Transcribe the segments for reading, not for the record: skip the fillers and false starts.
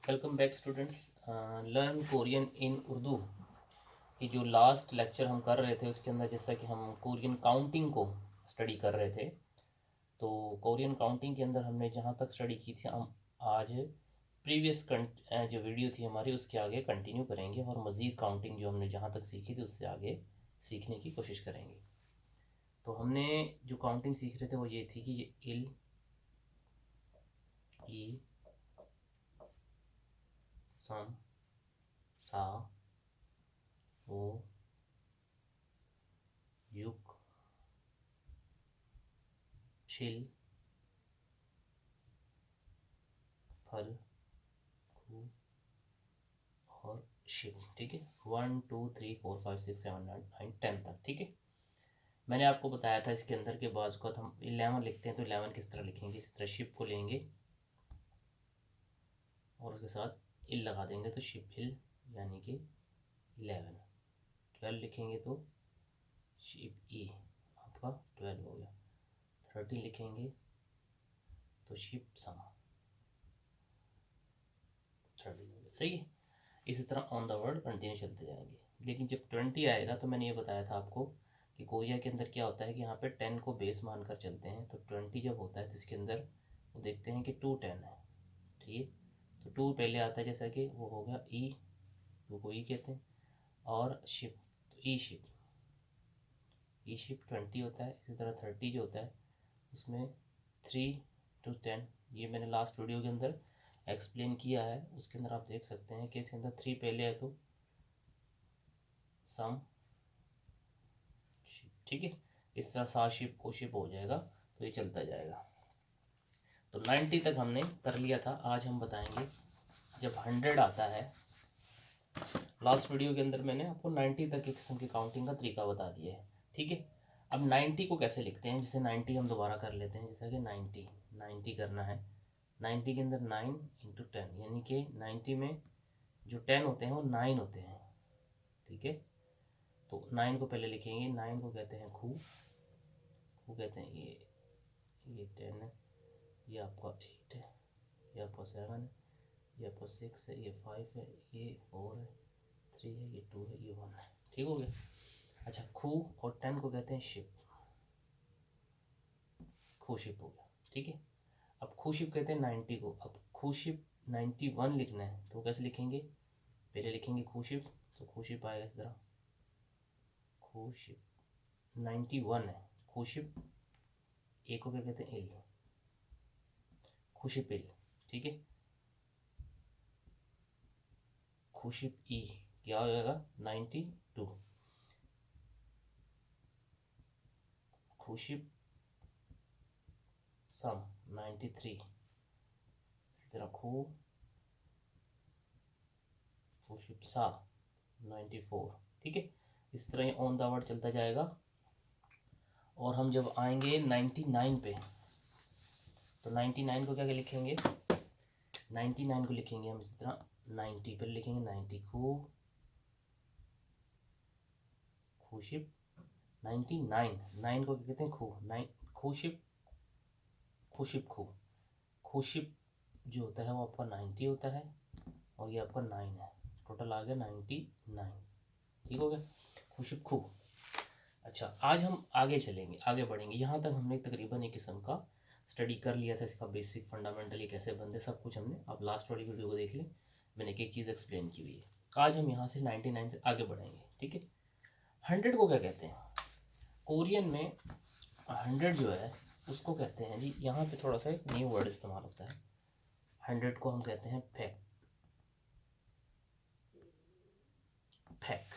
Welcome back students. Learn Korean in Urdu की जो last lecture हम कर रहे थे उसके अंदर जैसा कि हम कोरियन काउंटिंग को स्टडी कर रहे थे, तो कोरियन काउंटिंग के अंदर हमने जहाँ तक स्टडी की थी हम आज प्रीवियस जो वीडियो थी हमारी उसके आगे कंटिन्यू करेंगे और मज़ीद काउंटिंग जो हमने जहाँ तक सीखी थी उससे आगे सीखने की कोशिश करेंगे। तो हमने जो काउंटिंग सीख रहे थे वो ये थी कि ये इल, ई, सम, सा, वो, युक, छिल, फल, खू और शिव। ठीक है, 1 2 3 4 5 6 7 8 9 10 तक। ठीक है, मैंने आपको बताया था इसके अंदर के बाद को हम 11 लिखते हैं तो 11 किस तरह लिखेंगे, इस तरह शिप को लेंगे और उसके साथ इल लगा देंगे तो शिप हिल यानी कि 11। 12 लिखेंगे तो शिप ई आपका 12 हो गया। 13 लिखेंगे तो शिप सम 13 हो गया। सही है, इसी तरह ऑन द वर्ड कंटिन्यू चलते जाएंगे। लेकिन जब 20 आएगा तो मैंने ये बताया था आपको कि कोरिया के अंदर क्या होता है कि यहाँ पे 10 को बेस मानकर चलते हैं, तो 20 जब होता है तो इसके अंदर वो देखते हैं कि 2 10 है। ठीक है, तो 2 पहले आता है जैसा कि वो हो गया ई, 2 को ई कहते हैं, और शिप तो ई शिप 20 होता है। इसी तरह 30 जो होता है उसमें 3 to 10, ये मैंने लास्ट वीडियो के अंदर एक्सप्लेन किया है, उसके अंदर आप देख सकते हैं कि इसके अंदर 3 पहले है तो सम शिप। ठीक है, इस तरह सा शिप को शिप हो जाएगा तो ये चलता जाएगा। तो 90 तक हमने कर लिया था। आज हम बताएंगे जब 100 आता है। लास्ट वीडियो के अंदर मैंने आपको 90 तक एक किस्म की काउंटिंग का तरीका बता दिया है। ठीक है, अब 90 को कैसे लिखते हैं, जैसे 90 हम दोबारा कर लेते हैं, जैसा कि 90 करना है। 90 के अंदर 9 × 10 यानी कि 90 में जो 10 होते हैं वो 9 होते हैं। ठीक है, तो 9 को पहले लिखेंगे, 9 को कहते हैं खू, खू कहते हैं ये 10 है, ये आपका 8 है, ये आपका 7 है, ये आपका 6 है, ये 5 है, ये 4 है, 3 है, ये 2 है, ये 1 है। ठीक हो गया। अच्छा, खू और 10 को कहते हैं शिप, खूशिप हो गया। ठीक है, अब खूशिप कहते हैं 90 को। अब खूशिप 91 लिखना है तो कैसे लिखेंगे, पहले लिखेंगे खूशिप, तो खूशिप आएगा इस तरह, खूशिप 91 है, खूशिप ए को क्या कहते हैं इल, खुशिप इल। ठीक है, खुशिप ई क्या हो जाएगा 92, खुशिप सम 93, इसी तरह खुशिप सा 94। ठीक है, इस तरह ये ऑन द वर्ड चलता जाएगा। और हम जब आएंगे 99 पे तो 99 को क्या क्या लिखेंगे, 99 को लिखेंगे हम इसी तरह, 90 पर लिखेंगे 90 खूशिप 99, 9 को क्या कहते हैं खू, 9 खूशिप, खुशिप खू, खुशिप जो होता है वो आपका 90 होता है और ये आपका 9 है, टोटल आ गया 99। ठीक हो गया, खुशिप खू। अच्छा, आज हम आगे चलेंगे, आगे बढ़ेंगे। यहाँ तक हमने तकरीबन एक किस्म का स्टडी कर लिया था, इसका बेसिक फंडामेंटली कैसे बनते सब कुछ हमने, आप लास्ट वाली वीडियो को देख लें, मैंने एक एक चीज़ एक्सप्लेन की हुई है। आज हम यहाँ से 99 से आगे बढ़ेंगे। ठीक है, 100 को क्या कहते हैं कोरियन में, 100 जो है उसको कहते हैं जी, यहाँ पे थोड़ा सा एक न्यू वर्ड इस्तेमाल होता है। 100 को हम कहते हैं फेक, फेक,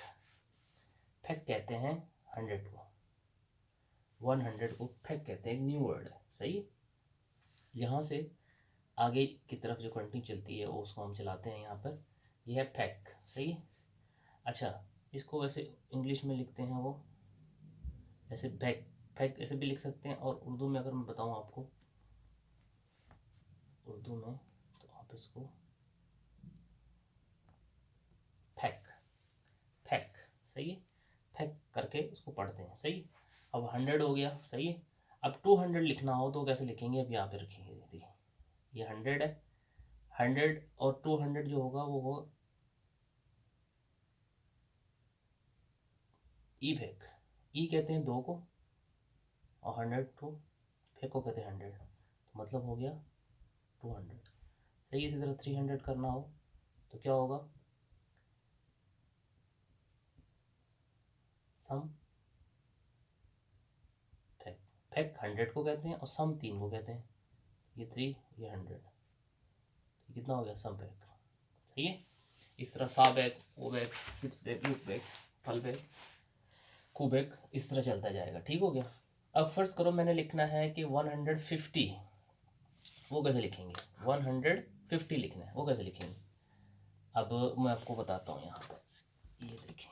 फेक कहते हैं 100 को, 100 को फेक कहते हैं, न्यू वर्ड है। सही है, यहाँ से आगे की तरफ जो कंटिन्यू चलती है वो उसको हम चलाते हैं यहाँ पर, यह है फेक। सही है, अच्छा इसको वैसे इंग्लिश में लिखते हैं वो ऐसे फेक, फेक ऐसे भी लिख सकते हैं, और उर्दू में अगर मैं बताऊँ आपको, उर्दू में तो आप इसको फेक, फेक, सही है, फेक करके इसको पढ़ते हैं। सही है, अब 100 हो गया। सही है, अब 200 लिखना हो तो कैसे लिखेंगे, अब यहाँ पे रखेंगे, देखिए ये 100 है, 100 और 200 जो होगा वो होगा ई फेक। ई कहते हैं 2 को और 100 टू फेक को कहते हैं 100, तो मतलब हो गया 200। सही। इसी तरह 300 करना हो तो क्या होगा, सम फेक। फेक 100 को कहते हैं और सम 3 को कहते हैं, ये 3 ये 100, तो कितना हो गया सम बैग। सही है। इस तरह सा बैग, वो बैग, 6 बैग, लुक बैग, फल बैग, कू बैग, इस तरह चलता जाएगा। ठीक हो गया। अब फर्ज करो मैंने लिखना है कि 150, वो कैसे लिखेंगे, 150 लिखना है, वो कैसे लिखेंगे। अब मैं आपको बताता हूँ यहाँ पर, ये देखिए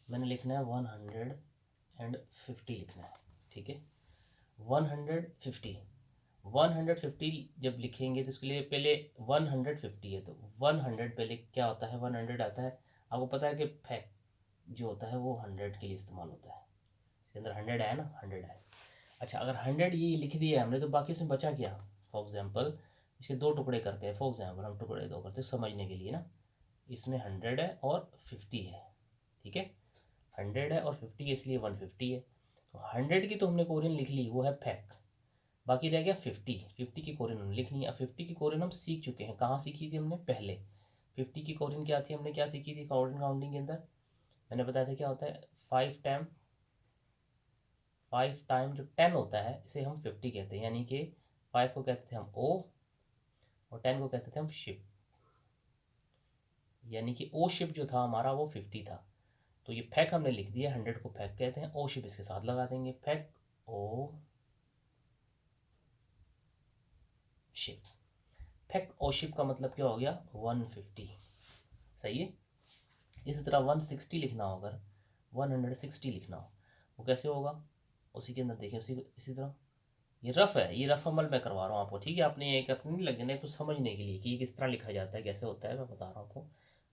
मैंने लिखना है 150 लिखना है। ठीक है, 150 150 जब लिखेंगे तो इसके लिए पहले 150 है, तो 100 पहले क्या होता है, 100 आता है। आपको पता है कि फैक्ट जो होता है वो 100 के लिए इस्तेमाल होता है, इसके अंदर 100 है ना, 100 है। अच्छा, अगर 100 ये लिख दिया हमने तो बाकी इसमें बचा क्या। फॉर एग्जाम्पल इसके 2 टुकड़े करते हैं, फॉर एग्जाम्पल हम टुकड़े 2 करते हैं समझने के लिए ना। इसमें 100 है और 50 है। ठीक है, 100 है और 50 है, इसलिए 150 है। तो 100 की तो हमने कोरियन लिख ली, वो है फैक्ट। बाकी रह गया 50 की कोरियन हमने लिखनी है। अब 50 की कोरियन हम सीख चुके हैं, कहाँ सीखी थी हमने पहले। 50 की कोरियन क्या थी, हमने क्या सीखी थी काउंटिंग के अंदर, मैंने बताया था क्या होता है, 5 टाइम जो 10 होता है इसे हम 50 कहते हैं। यानी कि 5 को कहते थे हम ओ और 10 को कहते थे हम शिप। यानी कि ओ शिप जो था हमारा वो 50 था। तो ये फैक हमने लिख दिया, 100 को फैक कहते हैं, ओ शिप इसके साथ लगा देंगे, फैक ओ शिप। फैक ओ शिप का मतलब क्या हो गया, 150। सही है। इसी तरह 160 लिखना हो, अगर 160 लिखना हो वो कैसे होगा, उसी के अंदर देखिए, इसी तरह ये रफ है, ये रफ अमल मैं करवा रहा हूँ आपको। ठीक है, आपने ये नहीं लगना कुछ समझने के लिए कि ये किस तरह लिखा जाता है, कैसे होता है, मैं बता रहा हूँ आपको।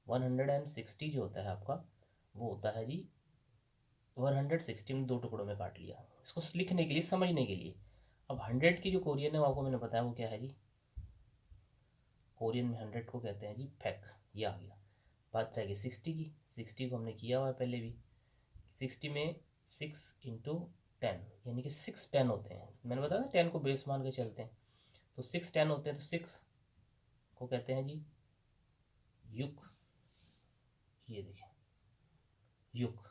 160 जो होता है आपका वो होता है जी 160 में 2 टुकड़ों में काट लिया, इसको लिखने के लिए, समझने के लिए। अब 100 की जो कोरियन है वो आपको मैंने बताया वो क्या है जी, कोरियन में 100 को कहते हैं जी फैक। ये आ गया। बात रहेगी 60 की, 60 को हमने किया हुआ है पहले भी। 60 में 6 × 10 यानी कि 6 10 होते हैं, मैंने बताया ना 10 को बेस मान के चलते हैं, तो 6 10 होते हैं, तो 6 को कहते हैं जी युग। ये देखिए युग,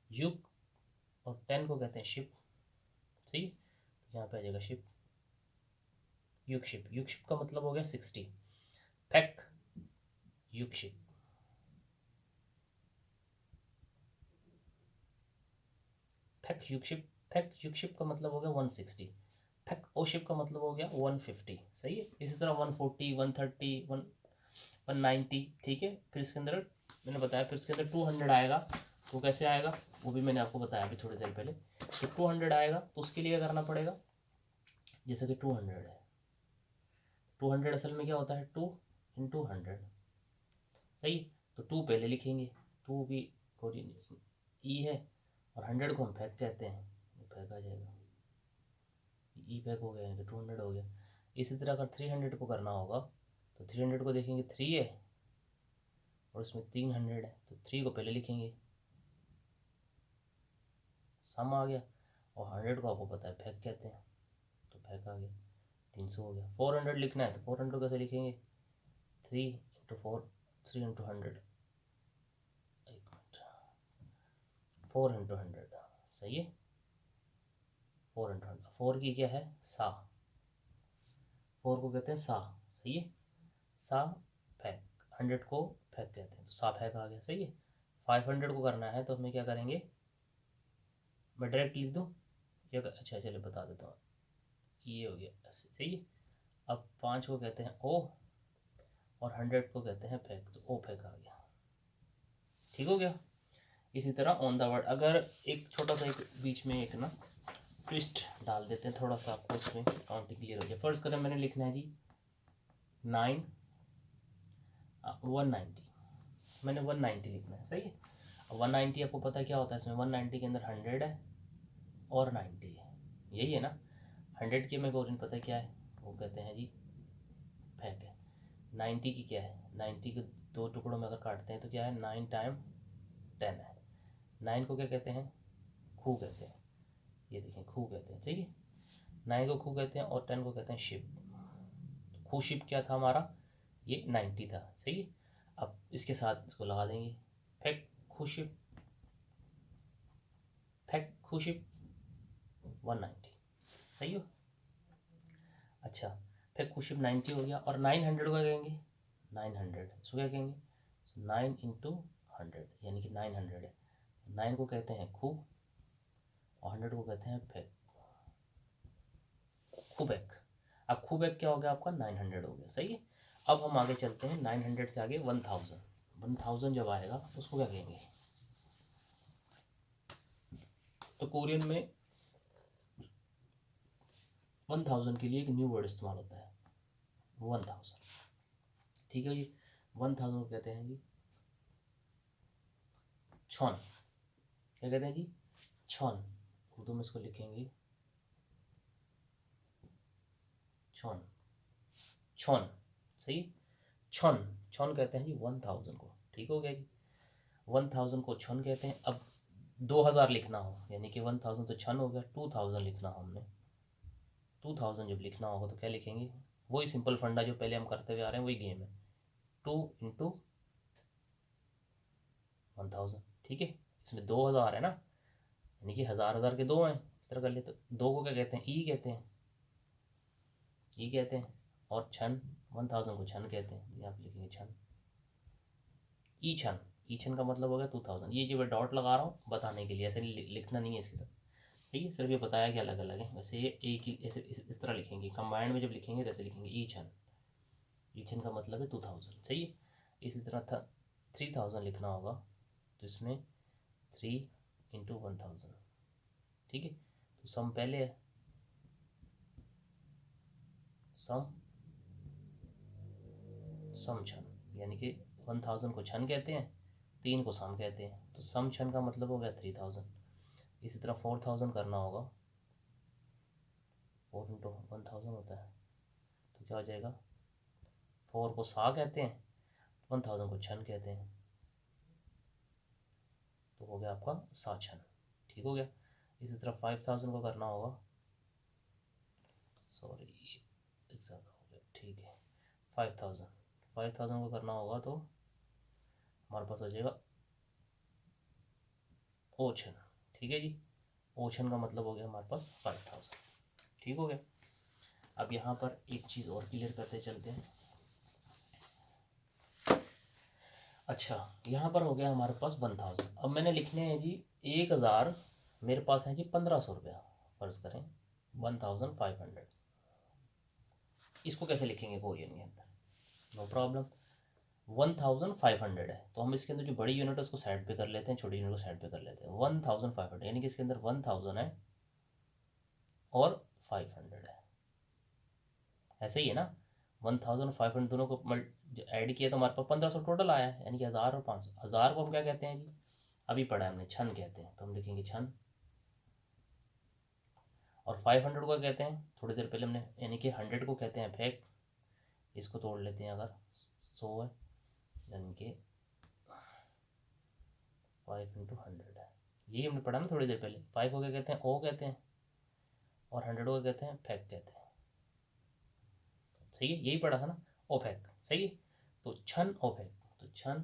युग, और 10 को कहते हैं शिप। सही है, तो यहाँ पे आ जाएगा शिप, युग शिप। युग शिप का मतलब हो गया 60, फैक युग शिप। फैक युग शिप, फैक युग शिप का मतलब हो गया 160, फैक ओ शिप का मतलब हो गया 150। सही है। इसी तरह 140 130 190। ठीक है, फिर इसके अंदर मैंने बताया, फिर इसके अंदर 200 आएगा, तो कैसे आएगा वो भी मैंने आपको बताया अभी थोड़ी देर पहले। तो 200 आएगा तो उसके लिए क्या करना पड़ेगा, जैसे कि 200 है, 200 असल में क्या होता है 2 × 100। सही। तो 2 पहले लिखेंगे, 2 भी कोरियन ई है, और 100 को हम फैक कहते हैं, फैक आ जाएगा, ई फैक हो गया, यानी कि 200 हो गया। इसी तरह अगर 300 को करना होगा तो 300 को देखेंगे 3 है और इसमें 300 है, तो 3 को पहले लिखेंगे, सम आ गया, और 100 को आपको पता है फैक कहते हैं, तो फैक आ गया, 300 हो गया। 400 लिखना है तो 400 कैसे लिखेंगे, 3 × 4, 3 × 100, 4 × 100। सही है, 4 × 100, 4 की क्या है सा, 4 को कहते हैं सा। सही है, सा फैक, 100 को फैक कहते हैं, तो सा फैक आ गया। सही है। 500 को करना है तो हमें क्या करेंगे, मैं डायरेक्ट लिख दूँ या, अच्छा चलिए बता देता हूँ, ये हो गया ऐसे। सही है। अब 5 को कहते हैं ओ और 100 को कहते हैं फैक, तो ओ फैक आ गया। ठीक हो गया। इसी तरह ऑन द वर्ड, अगर एक छोटा सा एक बीच में एक ना ट्विस्ट डाल देते हैं थोड़ा सा, आपको उसमें काउंटिंग क्लियर हो जाए। फर्स्ट कदम मैंने लिखना है जी 190, मैंने 190 लिखना है। सही है। अब 190 आपको पता है क्या होता है, इसमें 190 के अंदर 100 है और 90 है, यही है ना। 100 की हमें कोरियन पता है क्या है, वो कहते हैं जी फेक है। 90 की क्या है, 90 के 2 टुकड़ों में अगर काटते हैं तो क्या है, 9 टाइम 10 है। 9 को क्या कहते हैं, खू कहते हैं, ये देखें खू कहते हैं, ठीक है। 9 को खू कहते हैं और 10 को कहते हैं शिप। खू शिप क्या था हमारा, ये 90 था, सही है। अब इसके साथ इसको लगा देंगे, फेक खू शिप, फेक खू शिप 190, सही हो। अच्छा, फिर कुशिप 90 हो गया और 900 को क्या कहेंगे, 900 इसको क्या कहेंगे, 9 इंटू 100 यानी कि 900 है। 9 को कहते हैं खू और 100 को कहते हैं फेक, खूबैक। अब खूबैक क्या हो गया आपका, 900 हो गया, सही है। अब हम आगे चलते हैं, 900 से आगे 1000। 1000 जब आएगा उसको क्या कहेंगे, तो कोरियन में 1000 के लिए एक न्यू वर्ड इस्तेमाल होता है, 1000, ठीक है जी। 1000 को कहते हैं जी छन, क्या कहते हैं जी, छन। उर्दू में इसको लिखेंगे छन, छन, सही। छन, छन कहते हैं जी 1000 को, ठीक हो गया जी। 1000 को छन कहते हैं। अब 2000 लिखना हो, यानी कि 1000 तो छन हो गया, 2000 लिखना हो हमने, 2000 जब लिखना होगा तो क्या लिखेंगे, वही सिंपल फंडा जो पहले हम करते हुए आ रहे हैं, वही गेम है, 2 इंटू 1000, ठीक है। इसमें 2000 है ना, यानी कि हज़ार हज़ार के दो हैं, इस तरह कर लेते। दो को क्या कहते हैं, ई कहते हैं, ई कहते हैं। और छन, 1000 को छन कहते हैं, तो यहाँ पे लिखेंगे छन, ई छन। ई छन का मतलब हो गया 2000। ये जो मैं डॉट लगा रहा हूँ बताने के लिए, ऐसे लिखना नहीं है इसके साथ, ठीक है, सिर्फ ये बताया कि अलग अलग है। वैसे ये एक ही ऐसे इस तरह लिखेंगे, कंबाइंड में जब लिखेंगे तो ऐसे लिखेंगे ई छन। ई छन का मतलब है 2000, सही है। इसी तरह था 3000 लिखना होगा, तो इसमें 3 इंटू 1000, ठीक है। तो सम पहले है, सम सम छन, यानी कि 1000 को छन कहते हैं, 3 को सम कहते हैं, तो सम छन का मतलब हो गया 3000। इसी तरह 4000 करना होगा, 4 इंटू 1000 होता है, तो क्या हो जाएगा, 4 को सा कहते हैं, 1000 को छन कहते हैं, तो हो गया आपका सा छन, ठीक हो गया। इसी तरह 5000 को करना होगा, सॉरी एक ज़्यादा हो गया, ठीक है। 5000 को करना होगा तो हमारे पास हो जाएगा ओछन, ठीक है जी। ओशन का मतलब हो गया हमारे पास 5000, ठीक हो गया। अब यहाँ पर एक चीज़ और क्लियर करते चलते हैं। अच्छा, यहाँ पर हो गया हमारे पास 1000। अब मैंने लिखने हैं जी 1000, मेरे पास है जी 1500 रुपया, फर्ज करें 1500। इसको कैसे लिखेंगे कोरियन के अंदर, नो प्रॉब्लम। 1500 है तो हम इसके अंदर जो बड़ी यूनिट है उसको साइड पे कर लेते हैं, छोटी यूनिट को साइड पे कर लेते हैं। 1500 यानी कि इसके अंदर 1000 है और 500 है, ऐसे ही है ना। 1500 दोनों को ऐड किया तो हमारे पास 1500 टोटल आया है, यानी कि 1000 और 500। 1000 को हम क्या कहते हैं जी, अभी पढ़ा है हमने, छन कहते हैं, तो हम लिखेंगे छन। और 500 को कहते हैं, थोड़ी देर पहले हमने, यानी कि 100 को कहते हैं फेक। इसको तोड़ लेते हैं, अगर 100 है यानी कि 5 इंटू 100 है, यही हमने पढ़ा ना थोड़ी देर पहले। 5 को क्या कहते हैं, ओ कहते हैं, और 100 को कहते हैं फेक कहते हैं, सही है, यही पढ़ा था ना, ओफेक, सही है। तो छन ओफेक, तो छन,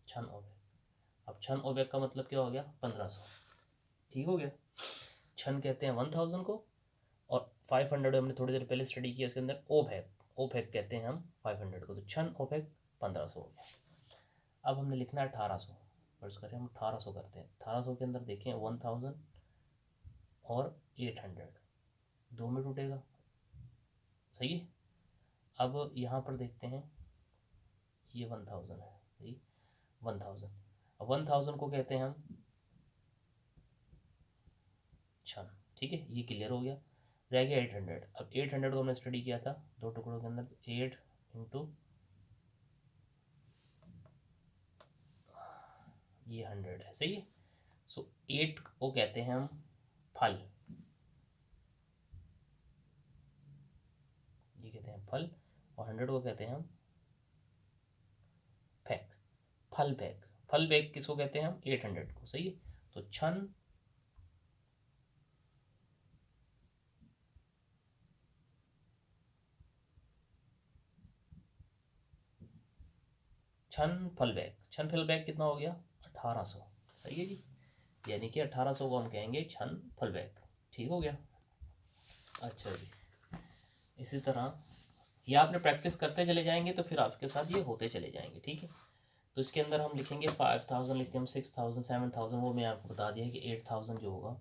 छन ओफेक। अब छन ओफेक का मतलब क्या हो गया, 1500, ठीक हो गया। छन कहते हैं 1000 को, और 500 हमने थोड़ी देर पहले स्टडी किया, उसके अंदर ओफेक, ओफेक कहते हैं हम 500 को, तो छन ओफेक 1500 हो गया। अब हमने लिखना है 1800, फर्ज करें हम 1800 करते हैं। 1800 के अंदर देखें 1000 और 800 दो में टूटेगा, सही है। अब यहाँ पर देखते हैं, ये 1000 है, सही, 1000। अब 1000 को कहते हैं हम छन, ठीक है, ये क्लियर हो गया। रह गया 800। अब 800 को हमने स्टडी किया था दो टुकड़ों के अंदर, 8 इंटू ये 100 है, सही है। सो 8 को कहते हैं हम फल, फल, और 100 को कहते हैं हम पैक, फल पैक। फल बैग किसको कहते हैं हम? 800 को। सही है। तो छन छन फल बैग, छन फल बैग कितना हो गया? 1800। सही है जी। यानी कि 1800 को हम कहेंगे छन फल बैग। ठीक हो गया। अच्छा जी। इसी तरह ये आपने प्रैक्टिस करते चले जाएंगे तो फिर आपके साथ ये होते चले जाएंगे। ठीक है। तो इसके अंदर हम लिखेंगे 5000 लिखते हैं हम, 6000, 7000, वो मैं आपको बता दिया कि 8000 जो होगा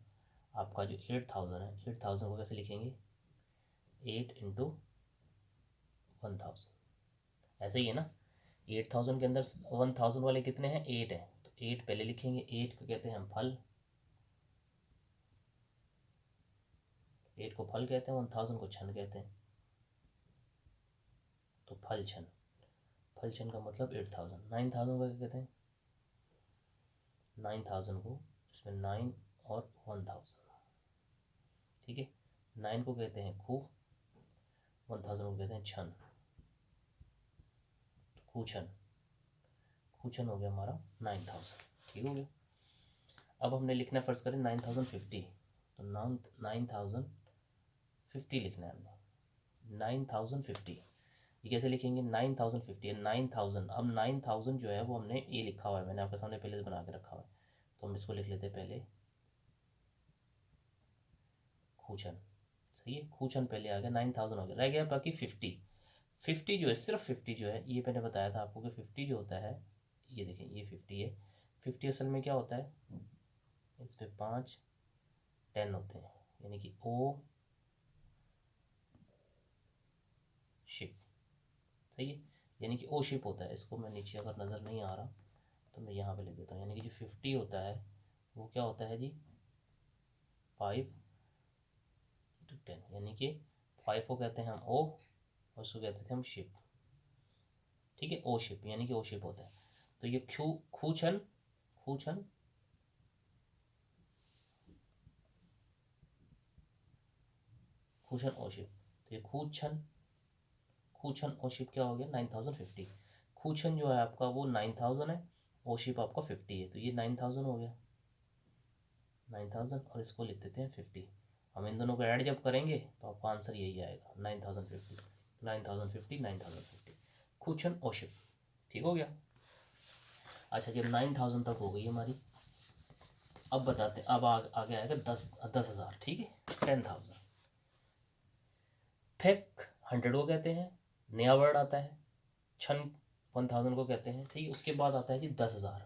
आपका, जो 8000 है, 8000 को कैसे लिखेंगे? 8 इंटू 1000। ऐसे ही है ना। 8000 के अंदर 1000 वाले कितने हैं? 8 है, तो 8 पहले लिखेंगे। 8 को कहते हैं हम फल, 8 को फल कहते हैं, 1000 को छन कहते हैं। तो फल छन, फल छन का मतलब 8000। 9000 को क्या कहते हैं? 9000 को, इसमें 9 और 1000। ठीक है। 9 को कहते हैं खू, 1000 को कहते हैं छन। खूछन, खूछन हो गया हमारा 9000। ठीक हो गया। अब हमने लिखना है, फर्ज करें 9050, तो 9050 लिखना है हमने। 9050 ये कैसे लिखेंगे? 9050 9000। अब 9000 जो है वो हमने ये लिखा हुआ है, मैंने आपके सामने पहले से बना के रखा हुआ है, तो हम इसको लिख लेते हैं पहले खूचन। सही है। खूचन पहले आ गया, 9000 हो गया, रह गया बाकी 50। 50 जो है, सिर्फ 50 जो है, ये मैंने बताया था आपको कि 50 जो होता है, ये देखें ये 50 है। 50 असल में क्या होता है? इस पर 5 10 होते हैं, यानी कि ओ शिप। सही है। यानी कि ओ शिप होता है। इसको मैं नीचे अगर नज़र नहीं आ रहा तो मैं यहाँ पे लिख देता हूँ। यानी कि जो 50 होता है वो क्या होता है जी? 5 into 10, यानी कि 5 को कहते हैं हम ओ, और उसको कहते थे हम शिप। ठीक है। ओ शिप, यानी कि ओ शिप होता है। तो ये खूछन, खूछन, खूछन ओ शिप। तो ये खूछन, खूछन ओ शिप क्या हो गया? 9050। खूछन जो है आपका वो 9000 है, ओ शिप आपका 50 है, तो ये 9000 हो गया, 9000, और इसको लिख देते हैं 50। हम इन दोनों को ऐड जब करेंगे तो आपका आंसर यही आएगा, 9050। 9050, 9050 खूछन ओ शिप। ठीक हो गया। अच्छा, जब 9000 तक हो गई हमारी, अब बताते हैं, अब आगे आएगा 10,000। ठीक है। 10,000। फेक 100 को कहते हैं, नया वर्ड आता है। छन 1000 को कहते हैं। ठीक है। उसके बाद आता है जी 10,000,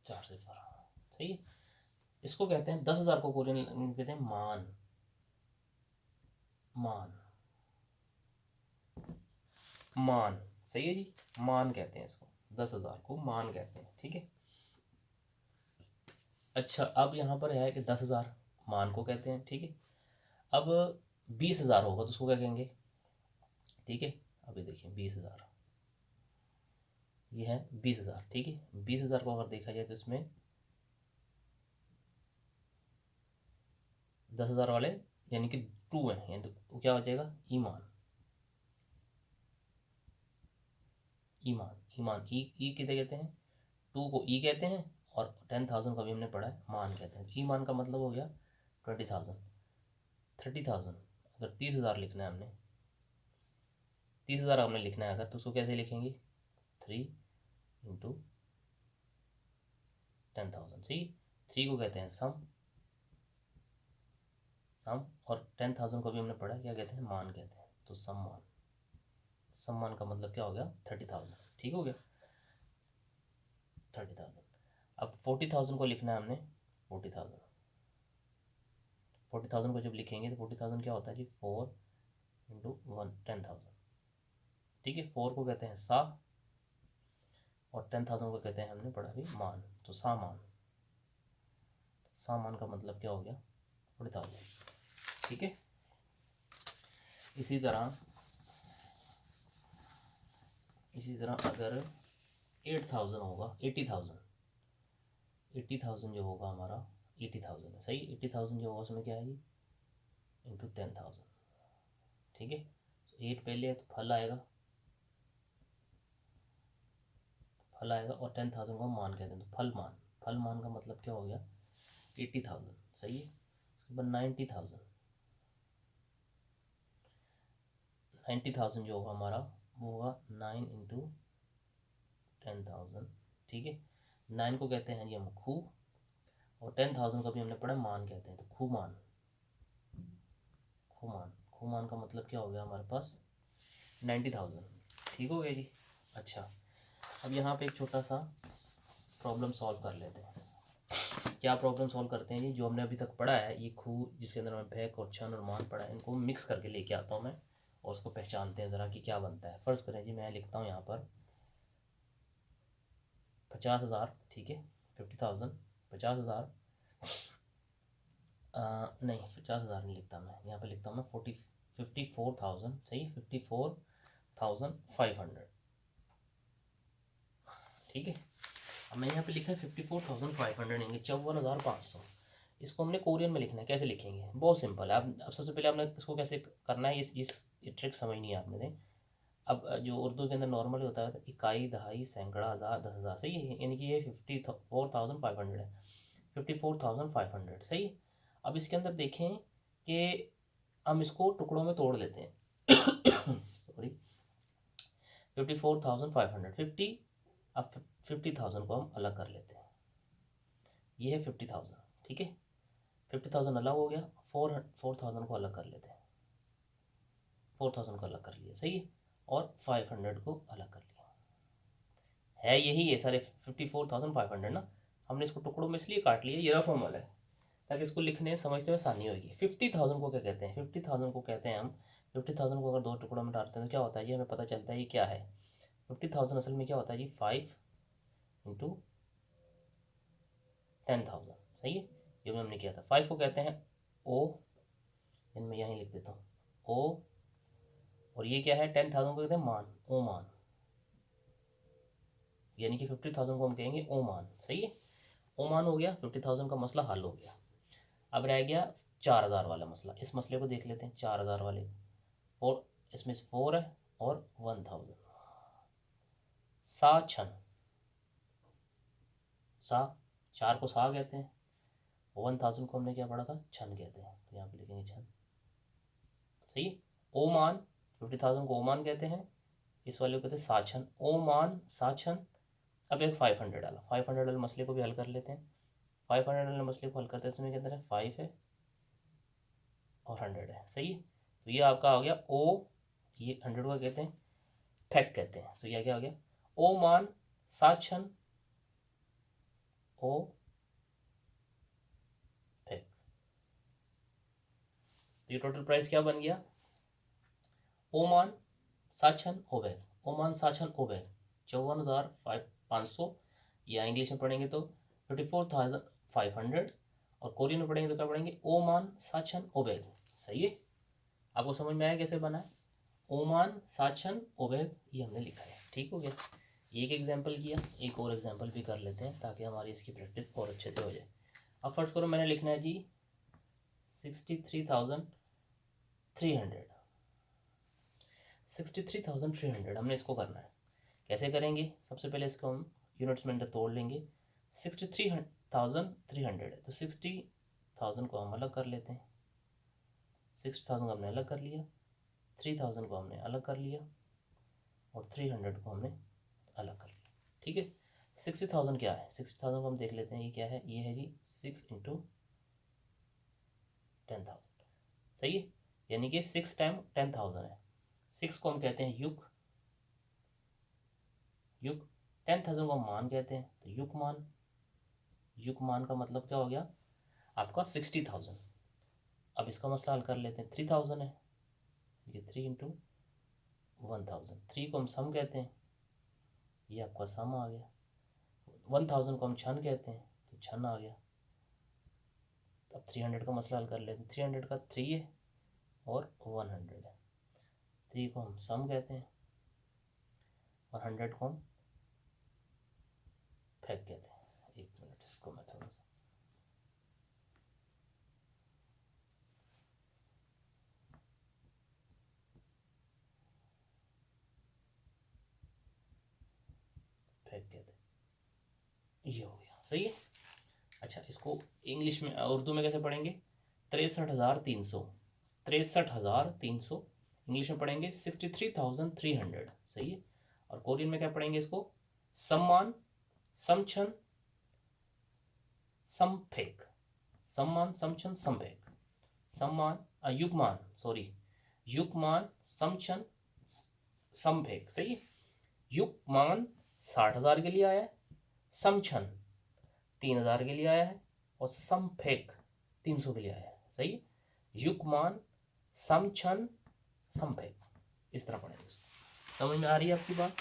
4 सिफर। सही है। इसको कहते हैं 10,000 को कोरियन कहते हैं मान, मान, मान। सही है जी। मान कहते हैं इसको, 10,000 को मान कहते हैं। ठीक है। अच्छा, अब यहाँ पर है कि 10,000 मान को कहते हैं। ठीक है। अब 20,000 होगा तो उसको क्या कहेंगे? ठीक है। अभी देखिए 20,000, ये है 20,000। ठीक है। 20,000 को अगर देखा जाए तो इसमें 10,000 वाले यानी कि 2 है, यानी तो क्या हो जाएगा? ईमान, ईमान, ईमान। ई कितने कहते हैं? 2 को ई कहते हैं, और 10,000 का भी हमने पढ़ा है मान कहते हैं। ईमान का मतलब हो गया 20,000, 30,000। अगर 30,000 लिखना है हमने, 30,000 हमने लिखना है अगर, तो उसको कैसे लिखेंगे? 3 into 10,000। सी 3 को कहते हैं सम, सम, और 10,000 को भी हमने पढ़ा क्या कहते हैं? मान कहते हैं। तो सम्मान, सम्मान का मतलब क्या हो गया? 30,000। ठीक हो गया। 30,000। अब 40,000 को लिखना है हमने, 40,000। 40,000 को जब लिखेंगे तो 40,000 क्या होता है जी? 4 into 1, 10,000। ठीक है। 4 को कहते हैं सा, और 10,000 को कहते हैं हमने पढ़ा भी मान, तो सामान। सामान का मतलब क्या हो गया? 40,000। ठीक है। इसी तरह, इसी तरह अगर 8,000 होगा, 80,000, 80,000 जो होगा हमारा, 80,000 है। सही। 80,000 जो होगा उसमें क्या है जी? इंटू 10,000। ठीक है। 8 पहले है तो फल आएगा, फल आएगा, और 10,000 को हम मान कहते हैं, तो फल मान, फल मान का मतलब क्या हो गया 80,000, सही है। उसके बाद 90,000, 90,000 जो होगा हमारा वो होगा 9 इंटू 10,000, ठीक है। 9 को कहते हैं जी हम खूब, और 10,000 का भी हमने पढ़ा मान कहते हैं, तो खूमान, खूमान, खूमान का मतलब क्या हो गया हमारे पास 90,000, ठीक हो गया जी। अच्छा, अब यहाँ पे एक छोटा सा प्रॉब्लम सॉल्व कर लेते हैं। क्या प्रॉब्लम सॉल्व करते हैं जी, जो हमने अभी तक पढ़ा है, ये खूह जिसके अंदर मैं भैक और छन और मान पढ़ा है, इनको मिक्स करके लेके आता हूँ मैं, और उसको पहचानते हैं ज़रा कि क्या बनता है। फ़र्ज़ करें जी मैं लिखता हूँ यहाँ पर 50,000, ठीक है, 50,000, 50,000, नहीं 50,000 नहीं लिखता मैं, यहाँ पे लिखता हूँ मैं 54,000, सही है, 54,500, ठीक है। अब मैंने यहाँ पे लिखा है 54,500 यानी 54,500। इसको हमने कोरियन में लिखना है, कैसे लिखेंगे, बहुत सिंपल है। अब सबसे पहले आपने इसको कैसे करना है, इस ट्रिक समझनी है आपने ने। अब जो उर्दू के अंदर नॉर्मली होता है इकाई, दहाई, सैकड़ा, हज़ार, 10,000, सही है, यानी कि ये 54,500 है, 54,500, सही है। अब इसके अंदर देखें कि हम इसको टुकड़ों में तोड़ लेते हैं सॉरी, 54,500, 50, अब 50,000 को हम अलग कर लेते हैं, ये है 50,000, ठीक है, 50,000 अलग हो गया, 4,000 को अलग कर लेते हैं, 4,000 को अलग कर लिया, सही है, और 500 को अलग कर लिया, है यही है सारे 54,500 ना। हमने इसको टुकड़ों में इसलिए काट लिया, ये रफ फॉर्मूला है, ताकि इसको लिखने समझते में आसानी होगी। 50,000 को क्या कहते हैं, 50,000 को कहते हैं हम, 50,000 को अगर दो टुकड़ों में डालते हैं तो क्या होता है ये हमें पता चलता है ये क्या है। 50,000 असल में क्या होता है जी 5 इंटू 10,000, सही है, जो हमने किया था। 5 को कहते हैं ओ, इनमें यहीं लिख देता हूँ ओ, और ये क्या है 10,000 को कहते हैं मान, ओ मान, यानी कि 50,000 को हम कहेंगे ओ मान, सही है। ओ मान हो गया, 50,000 का मसला हल हो गया। अब रह गया 4,000 वाला मसला, इस मसले को देख लेते हैं 4,000 वाले, और इसमें 4 है और 1,000, सा छन, सा, 4 को सा कहते हैं, 1,000 को हमने क्या पढ़ा था छन कहते हैं, तो यहाँ पे लिखेंगे छन, सही है। ओ मान, 50,000 को ओ मान कहते हैं, इस वाले को कहते हैं साछन, ओ मान साछन। अब एक 500 डाला, 500 वाले मसले को भी हल कर लेते हैं। 500 वाले मसले को हल करते हैं, इसमें के अंदर है 5 है और 100 है, सही है। तो ये आपका हो गया ओ, ये 100 को कहते हैं फेक कहते हैं, तो यह क्या हो गया ओ मान साछन ओ फेक। तो ये टोटल प्राइस क्या बन गया, ओमान साछन ओबैग, ओमान साछन ओबैग 54,500, या इंग्लिश में पढ़ेंगे तो 54,500, और कोरियन में पढ़ेंगे तो क्या पढ़ेंगे ओमान साछन ओबैग, सही है। आपको समझ में आया कैसे बना है, ओमान साछन ओबैग, ये हमने लिखा है, ठीक हो गया। एक एग्जाम्पल किया, एक और एग्जाम्पल भी कर लेते हैं ताकि हमारी इसकी प्रैक्टिस और अच्छे से हो जाए। अब फर्स्ट करो मैंने लिखना है जी 63,300, 63,300 हमने इसको करना है। कैसे करेंगे, सबसे पहले इसको हम यूनिट्स में अंदर तोड़ लेंगे। 63,300 है, तो 60,000 को हम अलग कर लेते हैं, 60,000 को हमने अलग कर लिया, 3,000 को हमने अलग कर लिया, और 300 को हमने अलग कर लिया, ठीक है। 60,000 क्या है, 60,000 को हम देख लेते हैं, ये क्या है, ये है जी 6 इंटू 10,000, सही है, यानी कि 6 टाइम 10,000 है। 6 को हम कहते हैं युग, युग, 10,000 को हम मान कहते हैं, तो युग मान, युग मान का मतलब क्या हो गया आपका 60,000। अब इसका मसला हल कर लेते हैं, 3,000 है, ये 3 इंटू 1,000, 3 को हम सम कहते हैं, ये आपका सम आ गया। 1,000 को हम छन कहते हैं, तो छन आ गया। अब 300 का मसला हल कर लेते हैं, 300 का 3 है और 100 है, 3 को हम सम कहते हैं और 100 को हम फेक कहते हैं। एक मिनट, इसको मैं थोड़ा सा फेक कहते हैं। ये हो गया, सही है। अच्छा, इसको इंग्लिश में उर्दू में कैसे पढ़ेंगे? 63,300, 63,300 इंग्लिश में पढ़ेंगे 63,300, सही है। और कोरियन में क्या पढ़ेंगे इसको? सम्मान, समछन, समफेक, सम्मान, समछन, समफेक, सम्मान, युगमान, सॉरी, युगमान, समछन, समफेक, सही है। युगमान 60,000 के लिए आया है, समछन 3,000 के लिए आया है, और समफेक 300 के लिए आया है, सही है। युगमान, समछन, समफेक, इस तरह पढ़ेंगे। समझ में आ रही है आपकी बात?